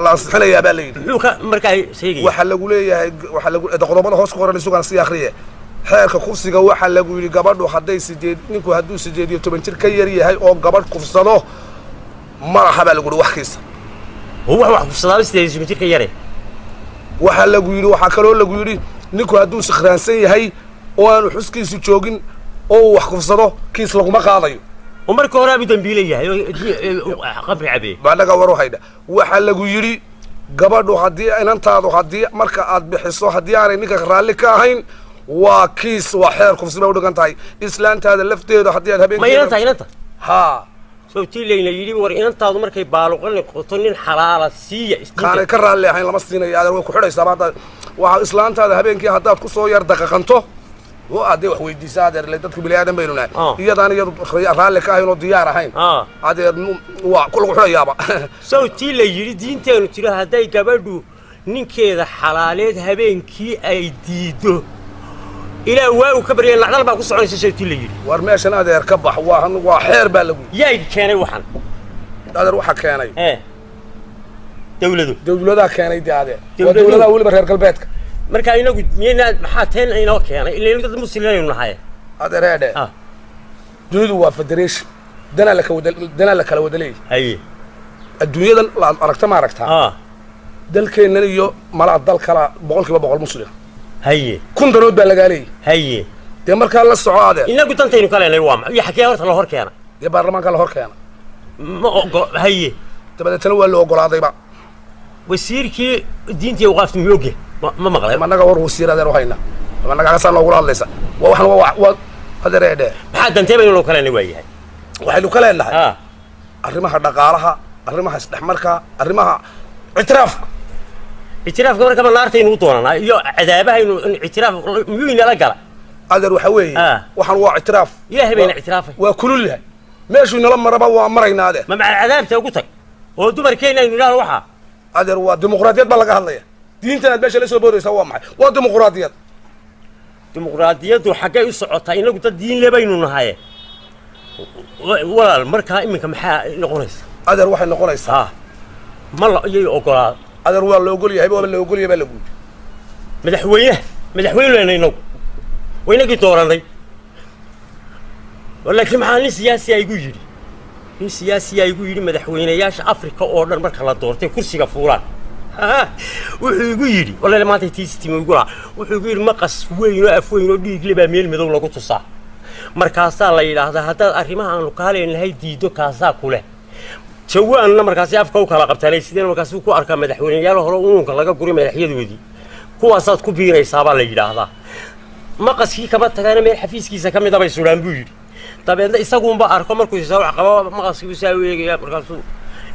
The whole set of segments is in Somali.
الله صحنا يا بالين مركا شيء waxa lagu leeyahay waxa lagu qodobada hoos ku qoran sugan si akhriye xeerka kursiga waxa lagu yiri gabadhu haday sideed ninku haduu 18 jir ka yar yahay oo gabadh kufsado marxaba lagu wax kiisa wax kufsado 18 jir ka yar waxa lagu yiri waxa kale oo lagu yiri ninku haduu sakhraansan yahay oo aanu xuskiisu joogin oo wax kufsado kiis lagu ma qaadayo ومركو هنا بدن بيليه قبر عبي بعدك وروحيدا waxa lagu yiri gabadhu hadii inantaadu hadii marka aad bixiso hadii aanay ninka raali ka ahayn waa kiis waa xeer kufsiba u dhigan tahay islaantaada lafteedu hadii aad habeen ma inanta ha soo tiilayna yiri war inantaadu markay baaluqan qoto nin xalaala siiya iskaan ka raali ahayn lama siinayo aad way ku xidhaysaa baad waxa islaantaada habeenkii hadaad ku soo yar daqiiqanto وأدي وحويدي سادر اللي تدخل باليادم بيننا يدان يد رالي كاهن وديار هين هذا وكل وحنا يابا صوتي اللي يريدين تانو ترى هداي قبلو نين كذا حلالات هبين كي أيديدو إلى واو كبري العدل بقى قصة على صوتي اللي يري ورماش أنا هذا يركب وحير بالغو يا كان وحن هذا روحه كان إيه دولة كان يدي هذا ودولة أول برهر قلبتك marka inagu miyayna maxaa teen inoo keenay ilaa dad muslimiin nahay adeerade dunidu waa federation dana la kala wadalay haye adduunyadan la aragta ma aragta dalkeenna iyo malaad dal kala 100% muslim haye kun danood baa laga leeyahay haye de marka la socdo inagu tantaynu kale leeyahay waa iyo xakee horta la hor keenay de baarlamaanka la hor keenay ma haye tabadatan waa loo ogolaadayba wasiirkii diintii waqafti miyooge ما مغلى ما نجا ورو سيرة ده روحينا ما نجا عسى الله ولا لسه وإحنا هذا رأيه حد أنت بينو كلام نوعيه وحلو كلام لها الرمها دقارها الرمها استحمرك الرمها اعتراف كمان كمان نارتين وطونا يو عذابها إنه اعتراف مين لا قال هذا روحوي وحنا اعتراف يا بين اعترافه وكلها ماشي لما ربوا وأمرنا هذا ما مع العذاب توقتك ودمر كينا إنه لا روحه هذا هو ديمقراطية بلغها الله دينتنا باشا لسه بوري سوا معي وديمقراطية وحاجة يصعدها إنه قلت الدين اللي بيننا هاي ولا المركة إمك محا نقوليس هذا روح نقوليس ما الله يقول هذا روح اللي يقول يهيب ولا يقول يبلغ مدحويه لنا ينو وين قلت وراني ولا كم حال سياسي يقول يري السياسي يقول مدحوينا ياش أفريقيا أوردر مركة لا دورتي كرسي كفوران وحيقولي والله ما تيجي يقولها وحيقول مقص وين وين وديك لي بميل مدول لو كنت صح مركز الله يلاحظ هذا أريمها عن لقالة إن هي ديدو كذا كله شو أنا مركز أفكار وكلا قبتلي سيدنا مركز كو أركان مدحوني يا له هرون كلا قوري مدحية دودي كو أصاد كبيرة إصابة الله يلاحظ مقص كي كبت كان من حفيز كيسا كم دبي سلام بيجي طب عند إسقون بقى أركان مركز يسوي عقبة مقص يسوي يا مركز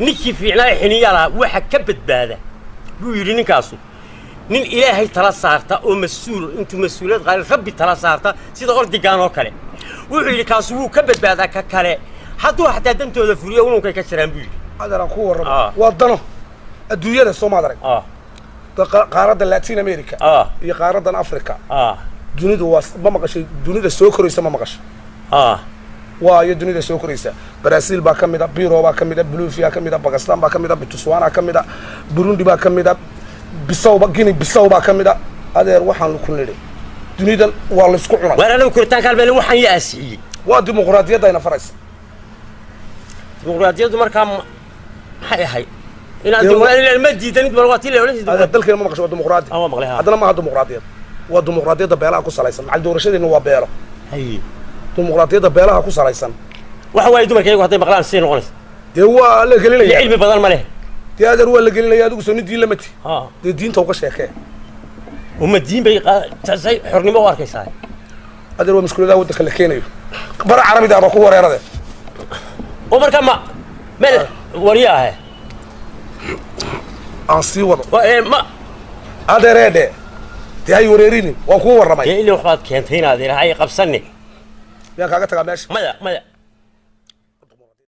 نكي في عناية حنيارة واحد كبت بهذا بيقولي نكاسو نين إلهي ترى صارتا أو مسؤول أنتم مسؤولات غير ربي ترى صارتا سيد أرضي كانوا كله ويقولي كاسو كبد بعد كله حتى دنتو ذفوريا ونو كيكسران بيجي هذا ركوب الرب وضنه الدنيا الصومال قارة اللاتين أمريكا هي قارة أفريقيا دنيا واس ما مقاش دنيا السوكريسة ما مقاش وهي دنيا السوكريسة برازيل باكمدا بيرو باكمدا بوليفيا باكمدا باكستان باكمدا بتسوانا باكمدا بوروندي باكمدا بيساو باغيني بيساو باكمدا هذا waxaan ku leeyahay dunida waa la isku cunaa walaalow kurtaan kalbeen waxaan yaasiiyay waa dimuqraadiyadda ina faraysa dimuqraadiyaddu markaa maxay ahay in dimuqraadiyadda ma diidan mid marwaati leeyahay dalkeen ma maqasho dimuqraadi hadana ma dimuqraadiyad waa dimuqraadiyadda beelaha ku salaysan macal doorashadeena waa beelo hay dimuqraadiyadda beelaha ku salaysan waxa way dumarkaygu haday maqlaan si noqonaysa de waa la gelinaya cilmi badan ma leh de adeer waa la gelinaya adigu soo nidii lamati de diinta uga sheekay uma diin bay taasay xornimo u arkaysaa adeer waa mas'uuliyadda waddanka la keenayo bar carabiga aan ku wareerade oo marka ma meel wariyaha aan sii wado ma adeerede de ay wareerini waan ku waramay ilaa waxaad keentay inaad ilaahay qabsanni يا كاغا تاغا ماشي ماذا